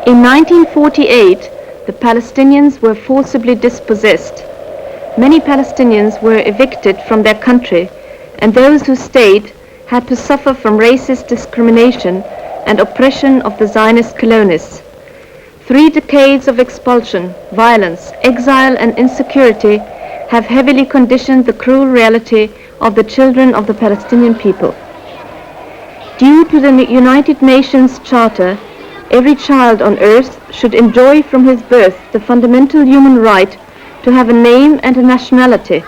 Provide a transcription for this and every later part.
In 1948, the Palestinians were forcibly dispossessed. Many Palestinians were evicted from their country, and those who stayed had to suffer from racist discrimination and oppression of the Zionist colonists. 3 decades of expulsion, violence, exile, and insecurity have heavily conditioned the cruel reality of the children of the Palestinian people. Due to the United Nations Charter, every child on earth should enjoy from his birth the fundamental human right to have a name and a nationality.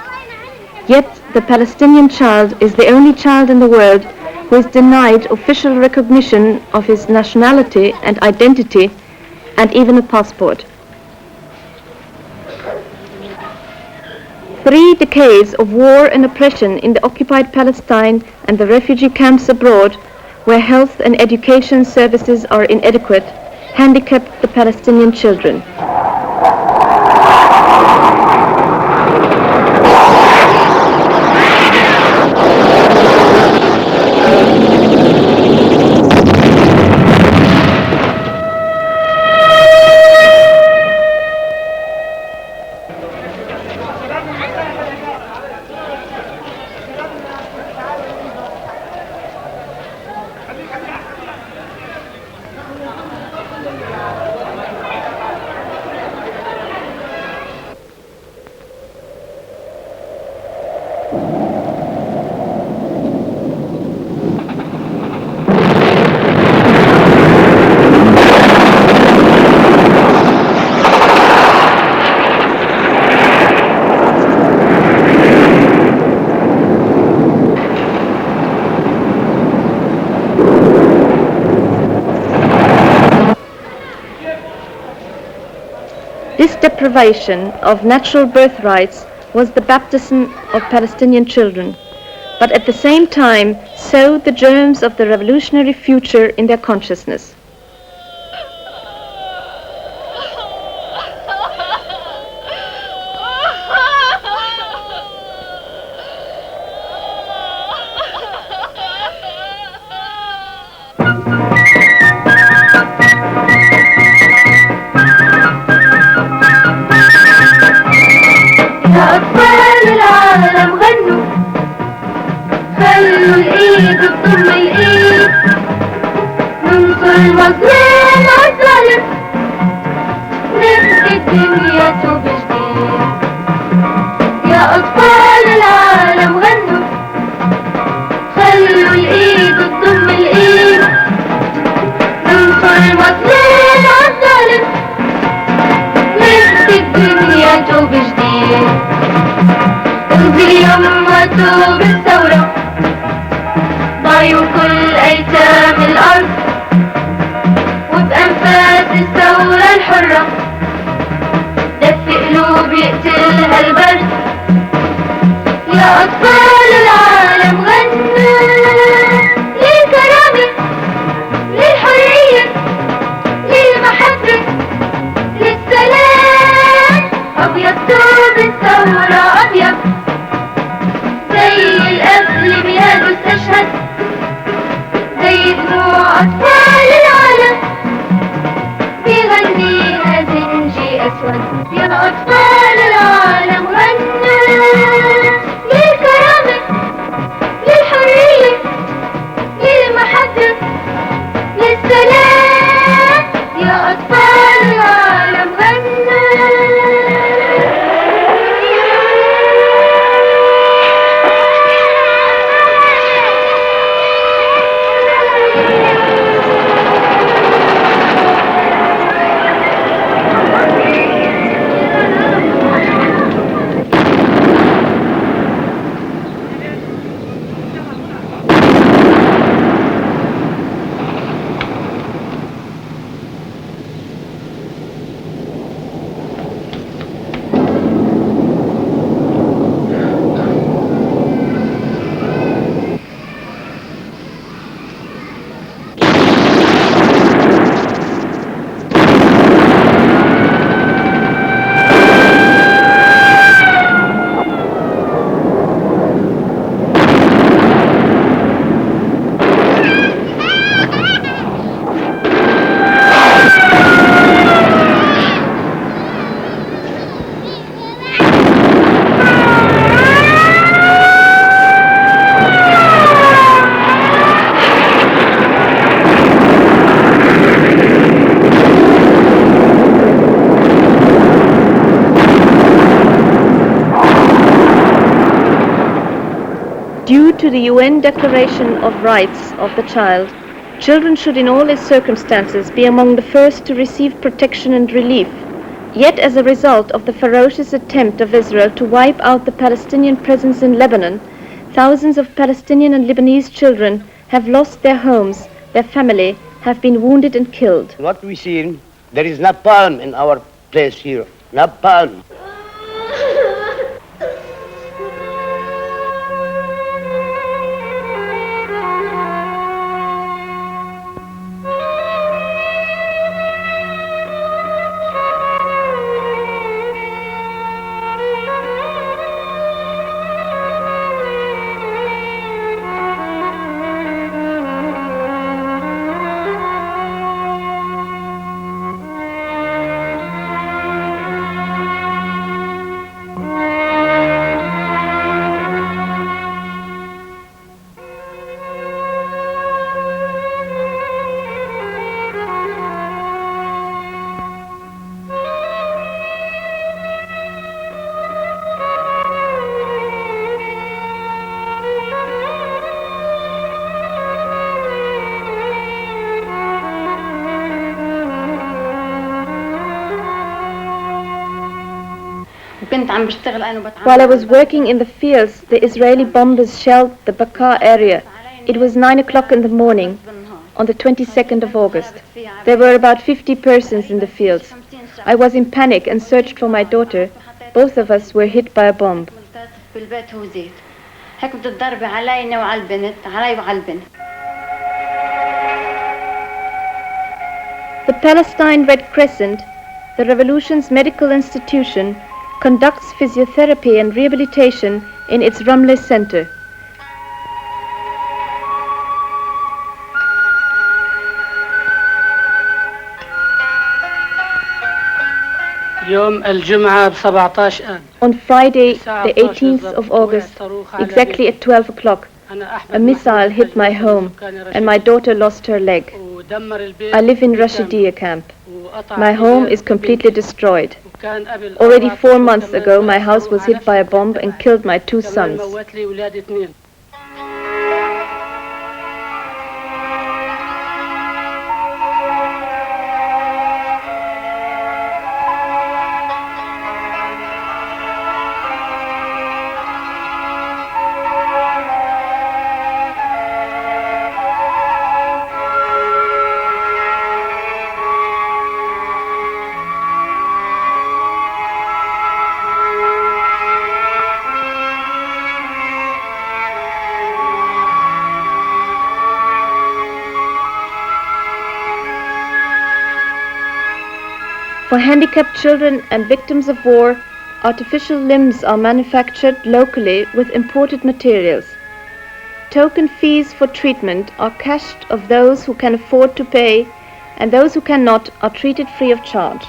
Yet the Palestinian child is the only child in the world who is denied official recognition of his nationality and identity, and even a passport. 3 decades of war and oppression in the occupied Palestine and the refugee camps abroad, where health and education services are inadequate, handicap the Palestinian children. This deprivation of natural birthrights was the baptism of Palestinian children, but at the same time sowed the germs of the revolutionary future in their consciousness. Due to the UN Declaration of Rights of the Child, children should in all circumstances be among the first to receive protection and relief. Yet as a result of the ferocious attempt of Israel to wipe out the Palestinian presence in Lebanon, thousands of Palestinian and Lebanese children have lost their homes, their family, have been wounded and killed. What we see, there is napalm in our place here, napalm. While I was working in the fields, the Israeli bombers shelled the Bekaa area. It was 9 o'clock in the morning on the 22nd of August. There were about 50 persons in the fields. I was in panic and searched for my daughter. Both of us were hit by a bomb. The Palestine Red Crescent, the revolution's medical institution, conducts physiotherapy and rehabilitation in its Ramleh center. On Friday, the 18th of August, exactly at 12 o'clock, a missile hit my home and my daughter lost her leg. I live in Rashidiye camp. My home is completely destroyed. Already 4 months ago, my house was hit by a bomb and killed my 2 sons. For handicapped children and victims of war, artificial limbs are manufactured locally with imported materials. Token fees for treatment are cashed of those who can afford to pay, and those who cannot are treated free of charge.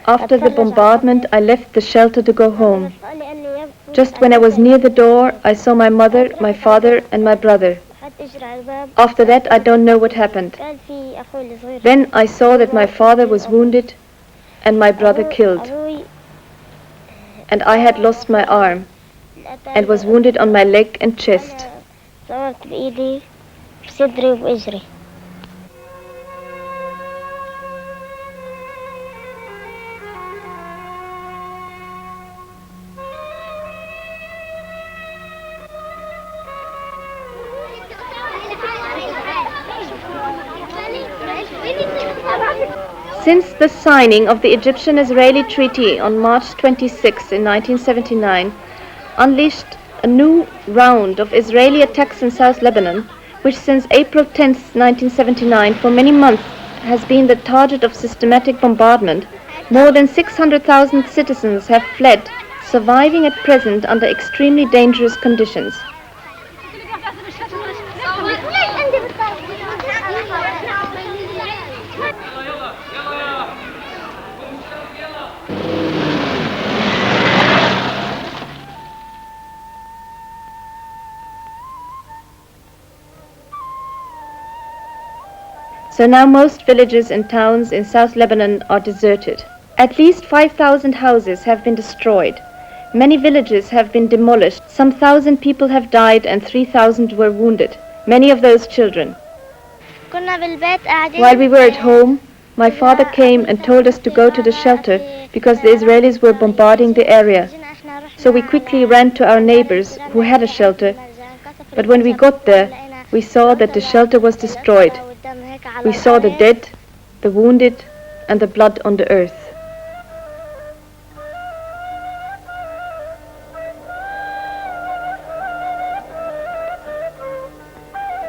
After the bombardment, I left the shelter to go home. Just when I was near the door, I saw my mother, my father, and my brother. After that, I don't know what happened. Then I saw that my father was wounded and my brother killed. And I had lost my arm and was wounded on my leg and chest. Since the signing of the Egyptian-Israeli Treaty on March 26 in 1979 unleashed a new round of Israeli attacks in South Lebanon, which since April 10, 1979 for many months has been the target of systematic bombardment, more than 600,000 citizens have fled, surviving at present under extremely dangerous conditions. So now most villages and towns in South Lebanon are deserted. At least 5,000 houses have been destroyed. Many villages have been demolished. Some 1,000 people have died and 3,000 were wounded, many of those children. While we were at home, my father came and told us to go to the shelter because the Israelis were bombarding the area. So we quickly ran to our neighbors who had a shelter, but when we got there, we saw that the shelter was destroyed. We saw the dead, the wounded, and the blood on the earth.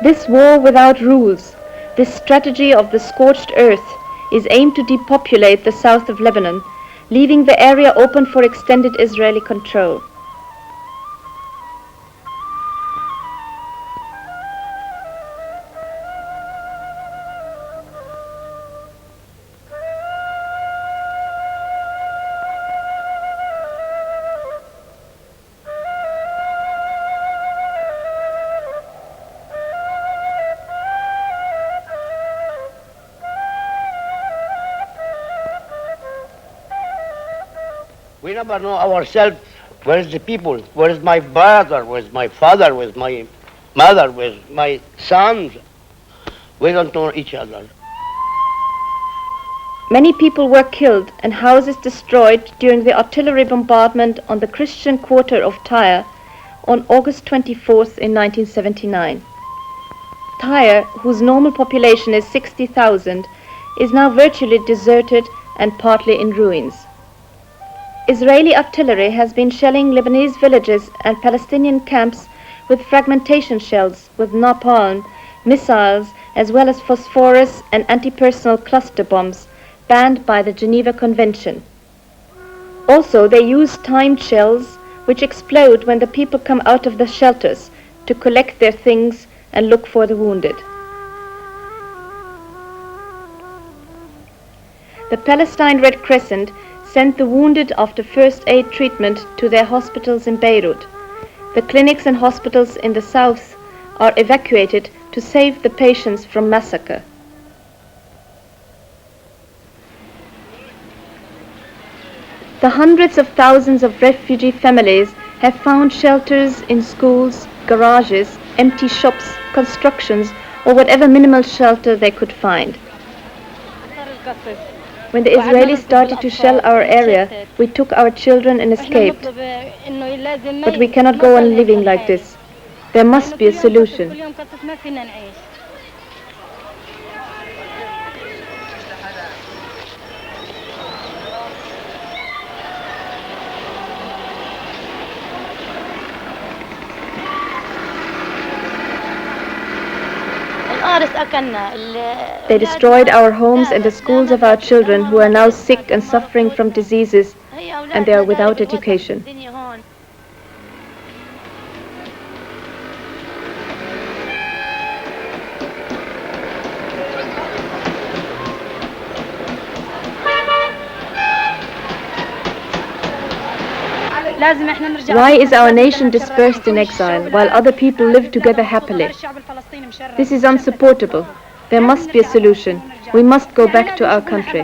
This war without rules, this strategy of the scorched earth, is aimed to depopulate the south of Lebanon, leaving the area open for extended Israeli control. We never know ourselves. Where is the people? Where is my brother? Where is my father? Where is my mother? Where is my sons? We don't know each other. Many people were killed and houses destroyed during the artillery bombardment on the Christian quarter of Tyre on August 24th in 1979. Tyre, whose normal population is 60,000, is now virtually deserted and partly in ruins. Israeli artillery has been shelling Lebanese villages and Palestinian camps with fragmentation shells, with napalm, missiles, as well as phosphorus and anti-personnel cluster bombs banned by the Geneva Convention. Also, they use timed shells which explode when the people come out of the shelters to collect their things and look for the wounded. The Palestine Red Crescent sent the wounded after first aid treatment to their hospitals in Beirut. The clinics and hospitals in the south are evacuated to save the patients from massacre. The hundreds of thousands of refugee families have found shelters in schools, garages, empty shops, constructions, or whatever minimal shelter they could find. When the Israelis started to shell our area, we took our children and escaped. But we cannot go on living like this. There must be a solution. They destroyed our homes and the schools of our children who are now sick and suffering from diseases, and they are without education. Why is our nation dispersed in exile while other people live together happily? This is unsupportable. There must be a solution. We must go back to our country.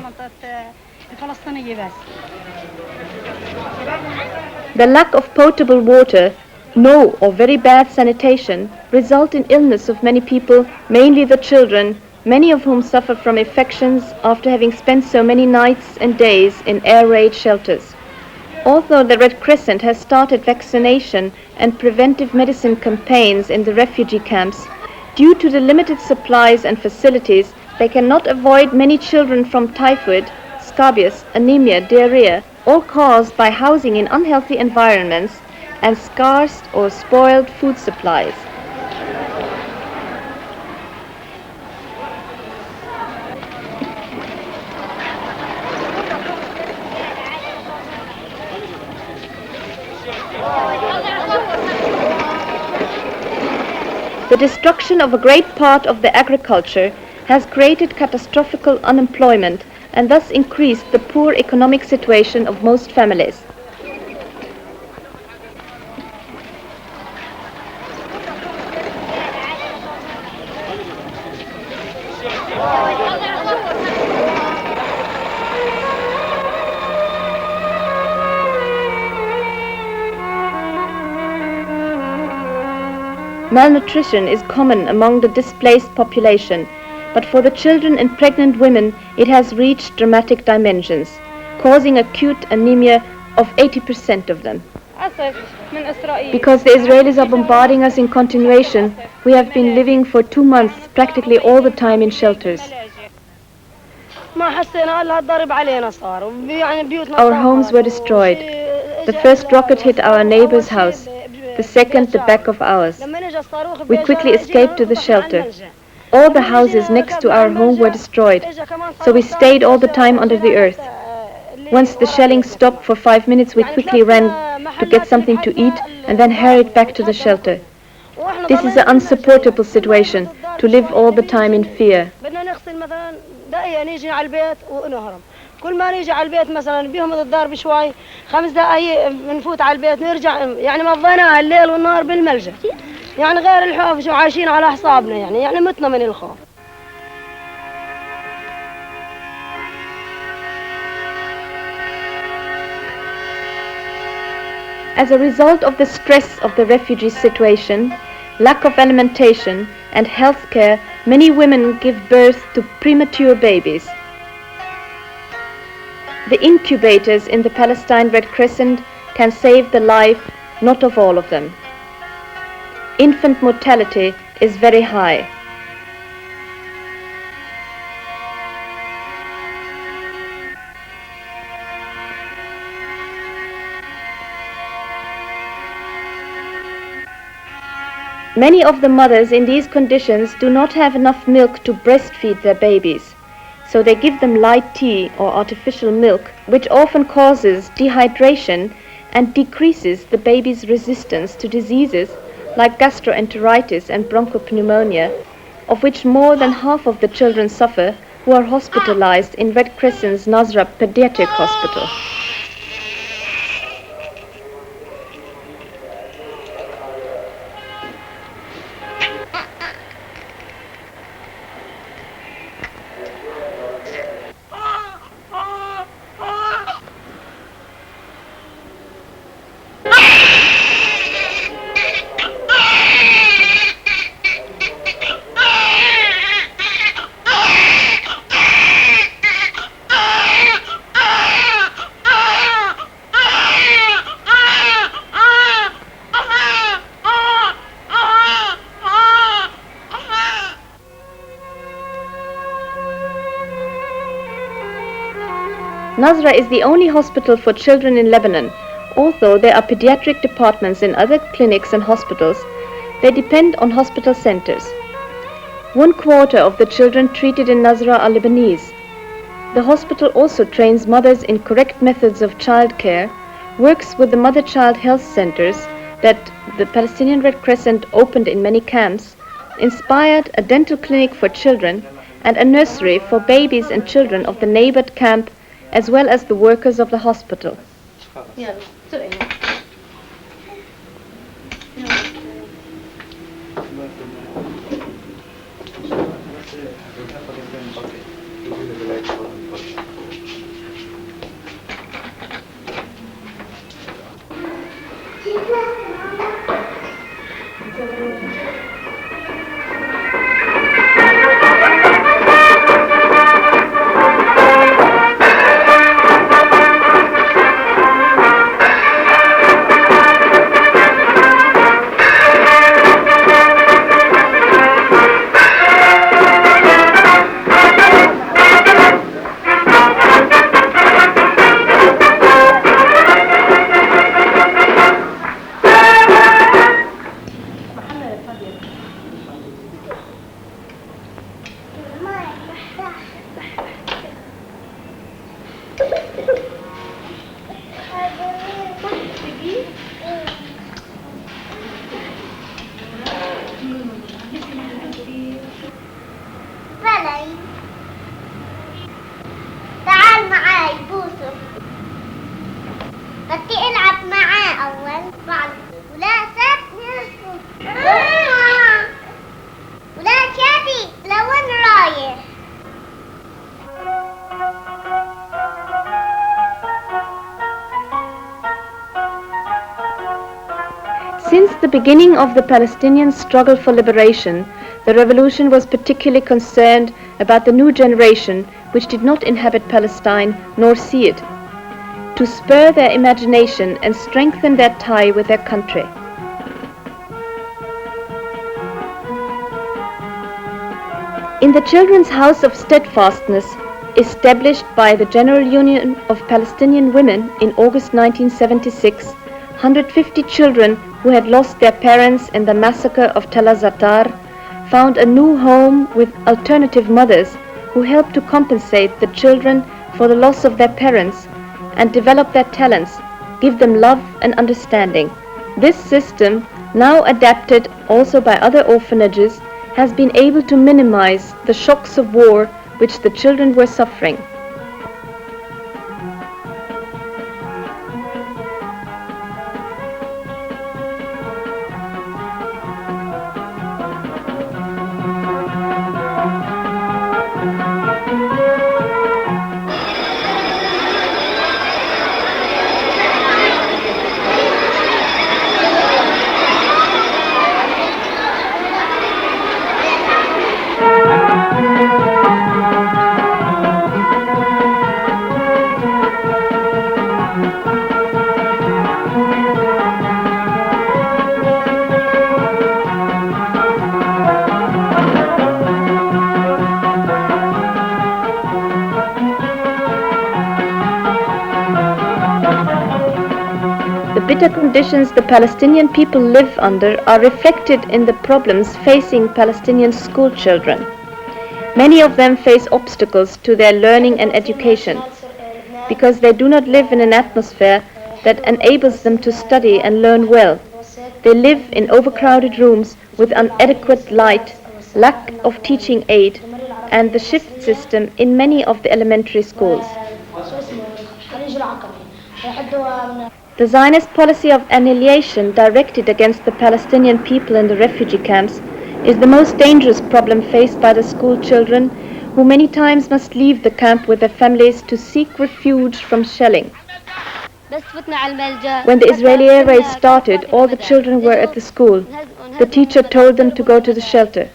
The lack of potable water, no or very bad sanitation, result in illness of many people, mainly the children, many of whom suffer from infections after having spent so many nights and days in air raid shelters. Although the Red Crescent has started vaccination and preventive medicine campaigns in the refugee camps, due to the limited supplies and facilities, they cannot avoid many children from typhoid, scabies, anemia, diarrhea, all caused by housing in unhealthy environments and scarce or spoiled food supplies. The destruction of a great part of the agriculture has created catastrophic unemployment and thus increased the poor economic situation of most families. Malnutrition is common among the displaced population, but for the children and pregnant women it has reached dramatic dimensions, causing acute anemia of 80% of them. Because the Israelis are bombarding us in continuation, we have been living for 2 months practically all the time in shelters. Our homes were destroyed. The first rocket hit our neighbor's house, the second the back of ours. We quickly escaped to the shelter. All the houses next to our home were destroyed, so we stayed all the time under the earth. Once the shelling stopped for 5 minutes, we quickly ran to get something to eat and then hurried back to the shelter. This is an unsupportable situation, to live all the time in fear. كل ما نيجي على البيت مثلا بيهم الضرب شوي 5 دقايق بنفوت على البيت نرجع يعني مضينا الليل والنهار بالملجأ يعني غير الخوف شو عايشين على حسابنا يعني متنا من الخوف. As a result of the stress of the refugee situation, lack of alimentation and health care, many women give birth to premature babies. The incubators in the Palestine Red Crescent can save the life not of all of them. Infant mortality is very high. Many of the mothers in these conditions do not have enough milk to breastfeed their babies, so they give them light tea or artificial milk, which often causes dehydration and decreases the baby's resistance to diseases like gastroenteritis and bronchopneumonia, of which more than half of the children suffer who are hospitalized in Red Crescent's Nazra Pediatric Hospital. Nazra is the only hospital for children in Lebanon. Although there are pediatric departments in other clinics and hospitals, they depend on hospital centers. 1/4 of the children treated in Nazra are Lebanese. The hospital also trains mothers in correct methods of child care, works with the mother-child health centers that the Palestinian Red Crescent opened in many camps, inspired a dental clinic for children and a nursery for babies and children of the neighbored camp, as well as the workers of the hospital. Since the beginning of the Palestinian struggle for liberation, the revolution was particularly concerned about the new generation which did not inhabit Palestine nor see it, to spur their imagination and strengthen their tie with their country. In the Children's House of Steadfastness, established by the General Union of Palestinian Women in August 1976, 150 children who had lost their parents in the massacre of Tel Zatar found a new home with alternative mothers who helped to compensate the children for the loss of their parents and develop their talents, give them love and understanding. This system, now adapted also by other orphanages, has been able to minimize the shocks of war which the children were suffering. The bitter conditions the Palestinian people live under are reflected in the problems facing Palestinian school children. Many of them face obstacles to their learning and education because they do not live in an atmosphere that enables them to study and learn well. They live in overcrowded rooms with inadequate light, lack of teaching aid, and the shift system in many of the elementary schools. The Zionist policy of annihilation directed against the Palestinian people in the refugee camps is the most dangerous problem faced by the school children, who many times must leave the camp with their families to seek refuge from shelling. When the Israeli air raid started, all the children were at the school. The teacher told them to go to the shelter.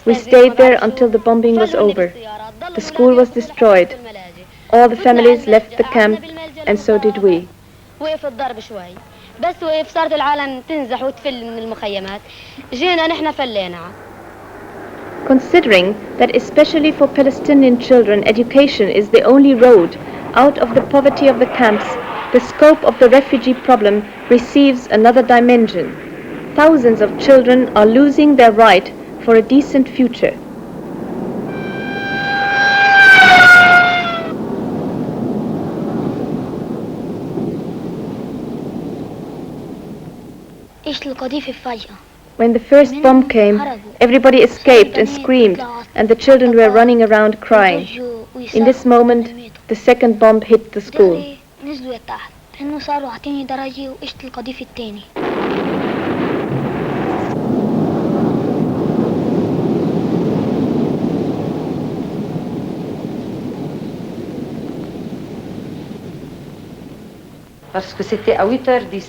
We stayed there until the bombing was over. The school was destroyed. All the families left the camp, and so did we. وقف الضرب شوي بس وقف صارت العالم تنزح وتفل من المخيمات جينا نحن فلينا. Considering that especially for Palestinian children education is the only road out of the poverty of the camps, the scope of the refugee problem receives another dimension. Thousands of children are losing their right for a decent future. When the first bomb came, everybody escaped and screamed, and the children were running around crying. In this moment, the second bomb hit the school.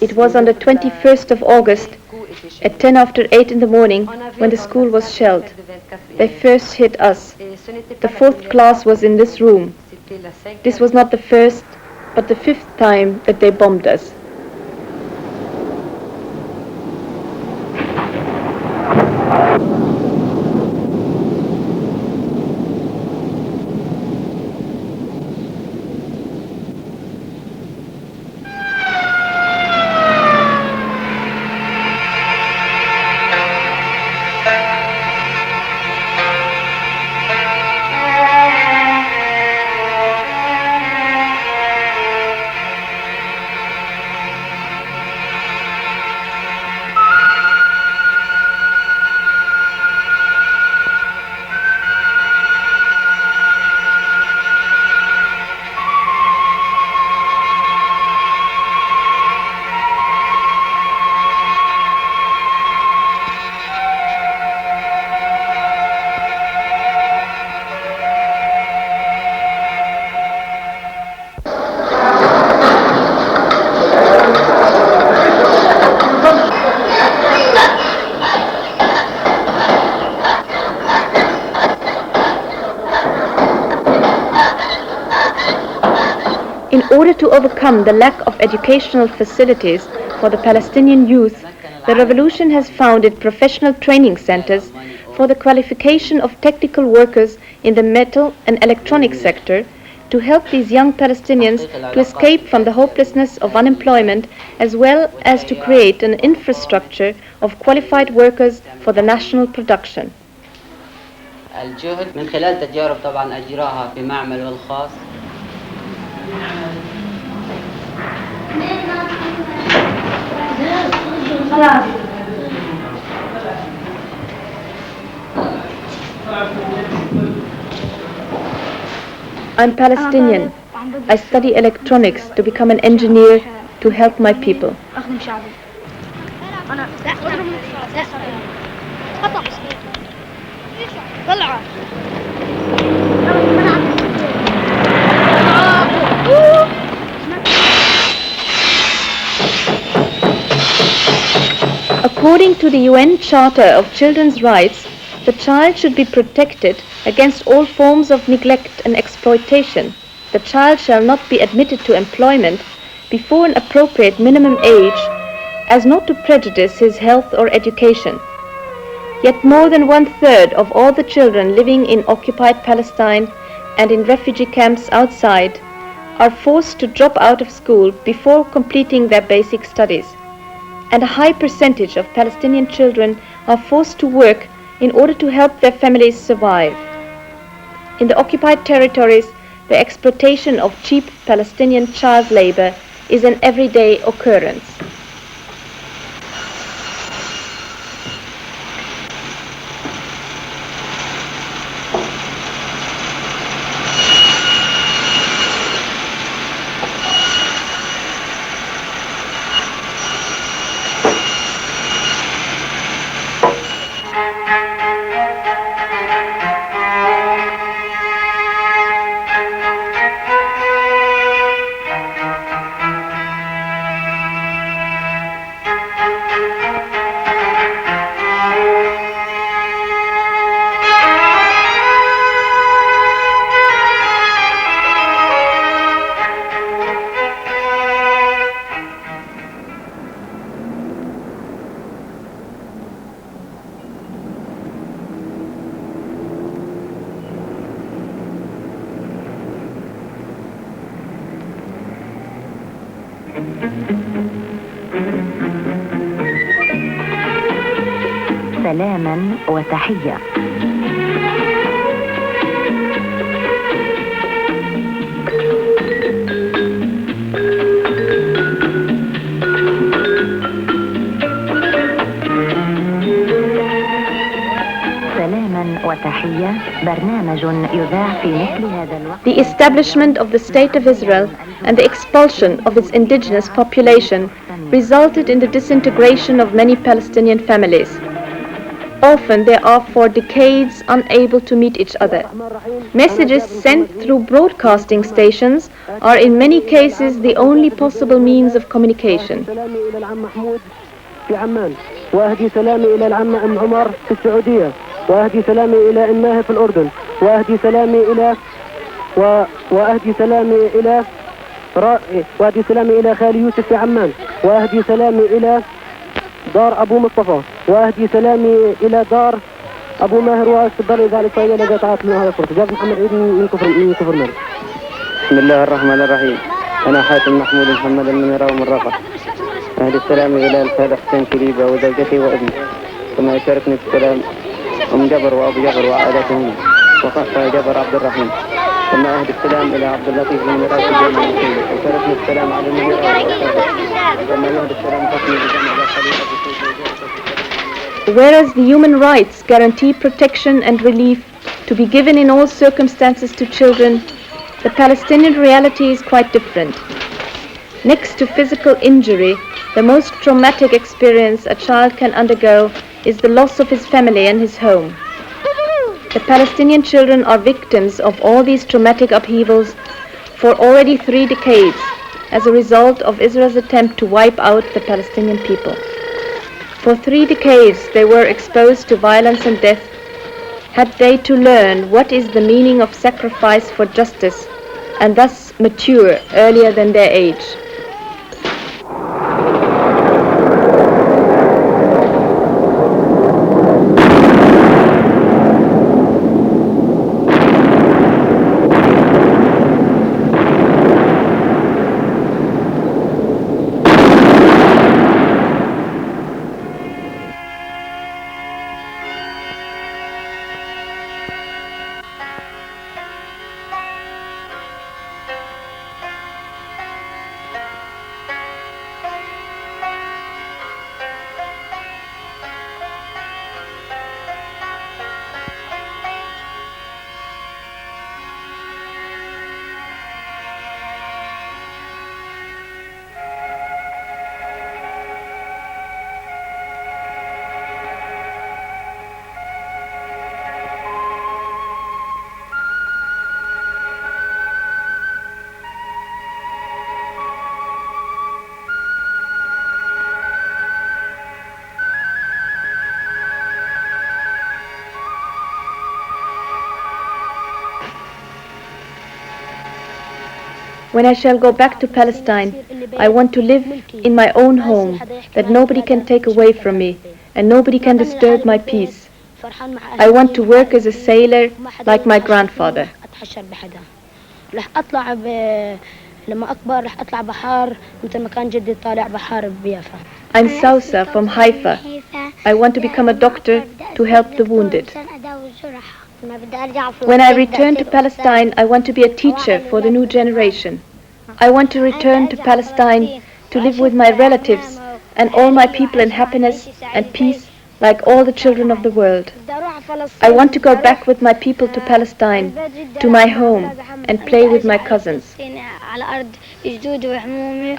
It was on the 21st of August, at 10 after 8 in the morning, when the school was shelled. They first hit us. The 4th class was in this room. This was not the first, but the 5th time that they bombed us. order to overcome the lack of educational facilities for the Palestinian youth, the revolution has founded professional training centers for the qualification of technical workers in the metal and electronic sector to help these young Palestinians to escape from the hopelessness of unemployment, as well as to create an infrastructure of qualified workers for the national production. الجهد من خلال تجارب طبعا أجراها في معمل والخاص. I'm Palestinian. I study electronics to become an engineer to help my people. According to the UN Charter of Children's Rights, the child should be protected against all forms of neglect and exploitation. The child shall not be admitted to employment before an appropriate minimum age, as not to prejudice his health or education. Yet more than 1/3 of all the children living in occupied Palestine and in refugee camps outside are forced to drop out of school before completing their basic studies. And a high percentage of Palestinian children are forced to work in order to help their families survive. In the occupied territories, the exploitation of cheap Palestinian child labor is an everyday occurrence. سلاما وتحية. سلاما وتحية برنامج يذاع في مثل هذا الوقت. The establishment of the State of Israel and the expulsion of its indigenous population resulted in the disintegration of many Palestinian families. Often they are for decades unable to meet each other. Messages sent through broadcasting stations are in many cases the only possible means of communication. وأهدي سلامي إلى العم أم عمر في السعودية، وأهدي سلامي إلى الناهي في الأردن، وأهدي سلامي إلى وأهدي سلامي إلى خالي يوسف في عمان، وأهدي سلامي إلى دار أبو مصطفى، وأهدي سلامي إلى دار أبو ماهر واستبدال ذلك فهي لقطعات من هذا الفرصة. جاب محمد عيد من كفر مالك. بسم الله الرحمن الرحيم. أنا حاتم محمود محمد المنيرة ومن رفح. أهدي السلام إلى الخالة حسين كليبة وزوجتي وابني، ثم يشاركني في السلام أم جبر وأبو جبر وعائلتهم وخاصة جبر عبد الرحيم، ثم أهدي السلام إلى عبد اللطيف بن ميراث الجامع وشاركني السلام على المنيرة ثم يهدي السلام حسني بجامع الخليفة. Whereas the human rights guarantee protection and relief to be given in all circumstances to children, the Palestinian reality is quite different. Next to physical injury, the most traumatic experience a child can undergo is the loss of his family and his home. The Palestinian children are victims of all these traumatic upheavals for already 3 decades as a result of Israel's attempt to wipe out the Palestinian people. For 3 decades they were exposed to violence and death. Had they to learn what is the meaning of sacrifice for justice, and thus mature earlier than their age. When I shall go back to Palestine, I want to live in my own home that nobody can take away from me and nobody can disturb my peace. I want to work as a sailor like my grandfather. I'm Sausa from Haifa. I want to become a doctor to help the wounded. When I return to Palestine, I want to be a teacher for the new generation. I want to return to Palestine to live with my relatives and all my people in happiness and peace like all the children of the world. I want to go back with my people to Palestine, to my home, and play with my cousins. I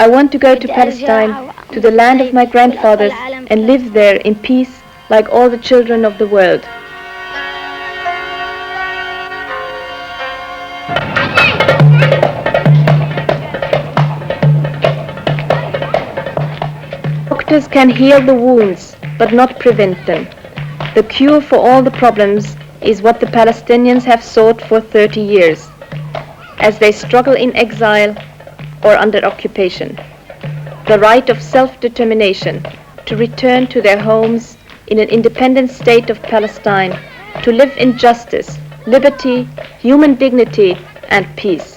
want to go to Palestine, to the land of my grandfathers, and live there in peace like all the children of the world. Doctors can heal the wounds, but not prevent them. The cure for all the problems is what the Palestinians have sought for 30 years, as they struggle in exile or under occupation. The right of self-determination to return to their homes in an independent state of Palestine, to live in justice, liberty, human dignity, and peace.